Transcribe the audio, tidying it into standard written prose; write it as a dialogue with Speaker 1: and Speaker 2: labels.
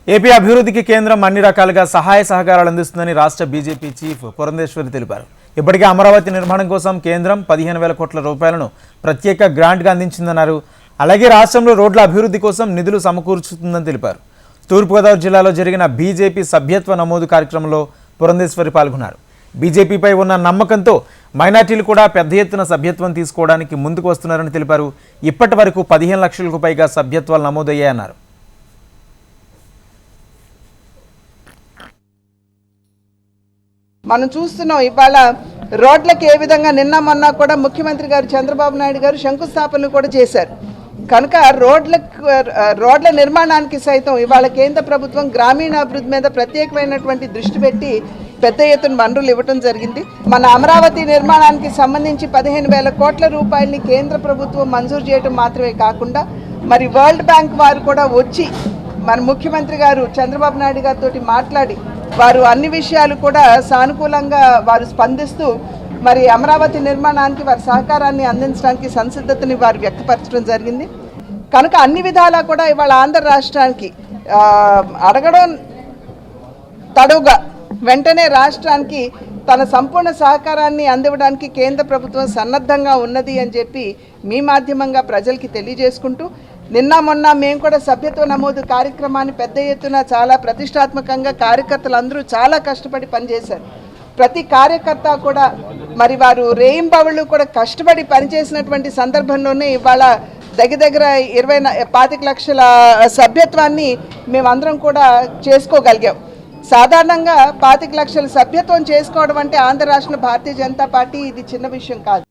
Speaker 1: AP అభివృద్ధికి కేంద్రం అన్ని రకాలుగా సహాయ సహకారాలు అందిస్తుందని రాష్ట్ర బీజేపీ చీఫ్ పురంధేశ్వరి తెలిపారు. ఇప్పటికే అమరావతి నిర్మాణం కోసం కేంద్రం 15,000 కోట్ల రూపాయలను ప్రత్యేక గ్రాంట్గా అందించిందన్నారు. అలాగే రాష్ట్రంలో రోడ్ల అభివృద్ధి కోసం నిధులు సమకూర్చుతుందని తెలిపారు. తూర్పుగోదావరి జిల్లాలో జరిగిన బీజేపీ సభ్యత్వ నమోదు కార్యక్రమంలో పురంధేశ్వరి పాల్గొన్నారు. బీజేపీపై ఉన్న నమ్మకంతో మైనార్టీలు కూడా పెద్ద ఎత్తున సభ్యత్వం తీసుకోవడానికి ముందుకు వస్తున్నారని తెలిపారు. ఇప్పటి వరకు 15 లక్షలకు పైగా సభ్యత్వాలు నమోదయ్యాయన్నారు.
Speaker 2: మనం చూస్తున్నాం ఇవాళ రోడ్లకు ఏ విధంగా నిన్న మొన్న కూడా ముఖ్యమంత్రి గారు చంద్రబాబు నాయుడు గారు శంకుస్థాపనలు కూడా చేశారు. కనుక రోడ్ల నిర్మాణానికి సైతం ఇవాళ కేంద్ర ప్రభుత్వం గ్రామీణాభివృద్ధి మీద ప్రత్యేకమైనటువంటి దృష్టి పెట్టి పెద్ద ఎత్తున వనరులు ఇవ్వటం జరిగింది. మన అమరావతి నిర్మాణానికి సంబంధించి 15,000 కోట్ల రూపాయలని కేంద్ర ప్రభుత్వం మంజూరు చేయడం మాత్రమే కాకుండా మరి వరల్డ్ బ్యాంక్ వారు కూడా వచ్చి మన ముఖ్యమంత్రి గారు చంద్రబాబు నాయుడు గారితో మాట్లాడి వారు అన్ని విషయాలు కూడా సానుకూలంగా వారు స్పందిస్తూ మరి అమరావతి నిర్మాణానికి వారి సహకారాన్ని అందించడానికి సంసిద్ధతని వారు వ్యక్తపరచడం జరిగింది. కనుక అన్ని విధాలా కూడా ఇవాళ ఆంధ్ర రాష్ట్రానికి అడగడం తడుగా వెంటనే రాష్ట్రానికి తన సంపూర్ణ సహకారాన్ని అందివ్వడానికి కేంద్ర ప్రభుత్వం సన్నద్ధంగా ఉన్నది అని చెప్పి మీ మాధ్యమంగా ప్రజలకి తెలియజేసుకుంటూ నిన్న మొన్న మేము కూడా సభ్యత్వ నమోదు కార్యక్రమాన్ని పెద్ద ఎత్తున చాలా ప్రతిష్టాత్మకంగా కార్యకర్తలందరూ చాలా కష్టపడి పనిచేశారు. ప్రతి కార్యకర్త కూడా మరి వారు రేయింబవళ్ళు కూడా కష్టపడి పనిచేసినటువంటి సందర్భంలోనే ఇవాళ దగ్గర 25 లక్షల సభ్యత్వాన్ని మేమందరం కూడా చేసుకోగలిగాం. సాధారణంగా 25 లక్షల సభ్యత్వం చేసుకోవడం అంటే ఆంధ్ర రాష్ట్ర భారతీయ జనతా పార్టీ ఇది చిన్న విషయం కాదు.